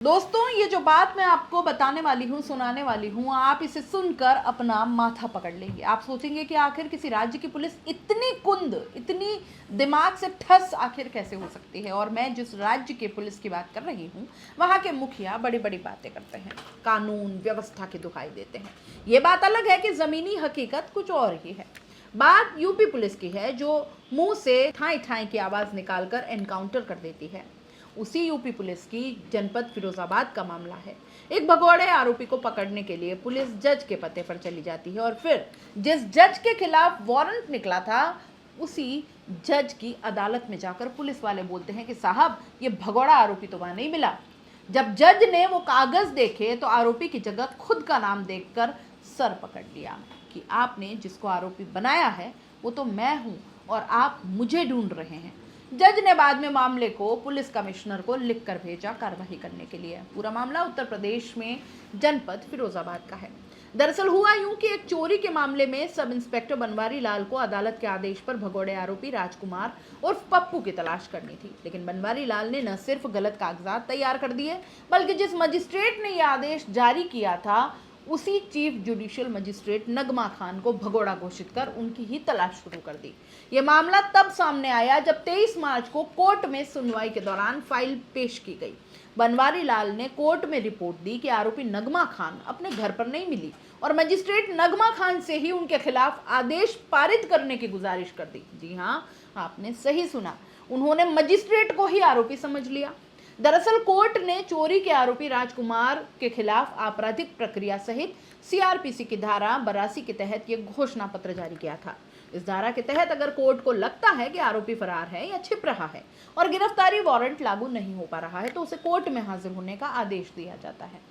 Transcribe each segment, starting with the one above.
दोस्तों, ये जो बात मैं आपको बताने वाली हूँ, सुनाने वाली हूँ, आप इसे सुनकर अपना माथा पकड़ लेंगे। आप सोचेंगे कि आखिर किसी राज्य की पुलिस इतनी कुंद, इतनी दिमाग से ठस आखिर कैसे हो सकती है। और मैं जिस राज्य के पुलिस की बात कर रही हूँ, वहाँ के मुखिया बड़ी बड़ी बातें करते हैं, कानून व्यवस्था की दुहाई देते हैं। ये बात अलग है कि ज़मीनी हकीकत कुछ और ही है। बात यूपी पुलिस की है, जो मुंह से ठाई ठाई की आवाज़ निकालकर एनकाउंटर कर देती है। उसी यूपी पुलिस की जनपद फिरोजाबाद का मामला है। एक भगौड़े आरोपी को पकड़ने के लिए पुलिस जज के पते पर चली जाती है और फिर जिस जज के खिलाफ वारंट निकला था, उसी जज की अदालत में जाकर पुलिस वाले बोलते हैं कि साहब, ये भगौड़ा आरोपी तो वहां नहीं मिला। जब जज ने वो कागज देखे तो आरोपी की जगह खुद का नाम देखकर सर पकड़ लिया कि आपने जिसको आरोपी बनाया है वो तो मैं हूं और आप मुझे ढूंढ रहे हैं। जज ने बाद में मामले को पुलिस कमिश्नर को लिखकर भेजा कार्रवाई करने के लिए। पूरा मामला उत्तर प्रदेश में जनपद फिरोजाबाद का है। दरअसल हुआ यूं कि एक चोरी के मामले में सब इंस्पेक्टर बनवारी लाल को अदालत के आदेश पर भगौड़े आरोपी राजकुमार उर्फ पप्पू की तलाश करनी थी। लेकिन बनवारी लाल ने न सिर्फ गलत कागजात तैयार कर दिए, बल्कि जिस मजिस्ट्रेट ने यह आदेश जारी किया था, उसी चीफ जुडिशियल मजिस्ट्रेट नगमा खान को भगोड़ा घोषित कर उनकी ही तलाश शुरू कर दी। यह मामला तब सामने आया जब 23 मार्च को कोर्ट में सुनवाई के दौरान फाइल पेश की गई। बनवारी लाल ने कोर्ट में रिपोर्ट दी कि आरोपी नगमा खान अपने घर पर नहीं मिली और मजिस्ट्रेट नगमा खान से ही उनके खिलाफ आदेश पारित करने की गुजारिश कर दी। जी हाँ, आपने सही सुना, उन्होंने मजिस्ट्रेट को ही आरोपी समझ लिया। दरअसल कोर्ट ने चोरी के आरोपी राजकुमार के खिलाफ आपराधिक प्रक्रिया सहित सीआरपीसी की धारा 82 के तहत यह घोषणा पत्र जारी किया था। इस धारा के तहत अगर कोर्ट को लगता है कि आरोपी फरार है या छिप रहा है और गिरफ्तारी वारंट लागू नहीं हो पा रहा है, तो उसे कोर्ट में हाजिर होने का आदेश दिया जाता है।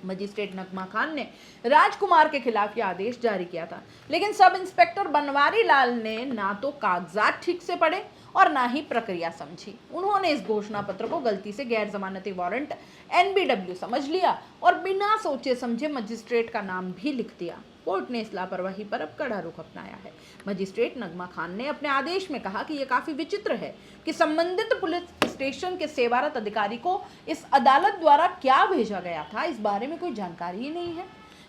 मजिस्ट्रेट नगमा खान ने राजकुमार के खिलाफ यह आदेश जारी किया था, लेकिन सब इंस्पेक्टर बनवारी लाल ने ना तो कागजात ठीक से पढ़े और ना ही प्रक्रिया समझी। उन्होंने इस घोषणा पत्र को गलती से गैर जमानती वारंट एनबीडब्ल्यू समझ लिया और बिना सोचे समझे मजिस्ट्रेट का नाम भी लिख दिया। कोर्ट ने इस लापरवाही पर अब कड़ा रुख अपनाया है। मजिस्ट्रेट नगमा खान ने अपने आदेश में कहा कि यह काफी विचित्र है कि संबंधित पुलिस स्टेशन के सेवारत अधिकारी को इस अदालत द्वारा क्या भेजा गया था, इस बारे में कोई जानकारी ही नहीं है।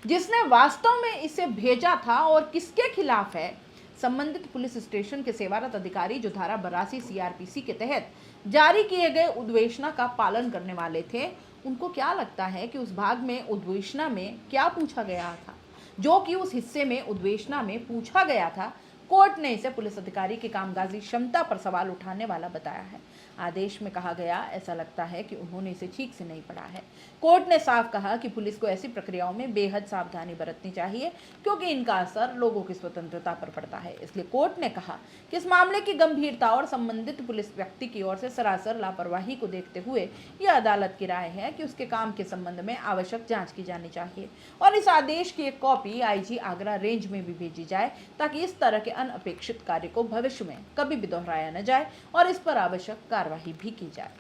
जिसने वास्तव में इसे भेजा था और किसके खिलाफ है, संबंधित पुलिस स्टेशन के सेवारत अधिकारी जो धारा 82 सीआरपीसी के तहत जारी किए गए उद्घोषणा का पालन करने वाले थे, उनको क्या लगता है कि उस भाग में उद्घोषणा में क्या पूछा गया था, जो कि उस हिस्से में उद्घोषणा में पूछा गया था। कोर्ट ने इसे पुलिस अधिकारी की कामकाजी क्षमता पर सवाल उठाने वाला बताया है। आदेश में कहा गया, ऐसा लगता है कि उन्होंने इसे ठीक से नहीं पढ़ा है। कोर्ट ने साफ कहा कि पुलिस को ऐसी प्रक्रियाओं में बेहद सावधानी बरतनी चाहिए, क्योंकि इनका असर लोगों की स्वतंत्रता पर पड़ता है। इसलिए कोर्ट ने कहा कि इस मामले की गंभीरता और संबंधित पुलिस व्यक्ति की ओर से सरासर लापरवाही को देखते हुए यह अदालत की राय है कि उसके काम के संबंध में आवश्यक जांच की जानी चाहिए और इस आदेश की एक कॉपी आईजी आगरा रेंज में भी भेजी जाए, ताकि इस तरह के अनअपेक्षित कार्य को भविष्य में कभी भी दोहराया न जाए और इस पर आवश्यक कार्यवाही भी की जाए।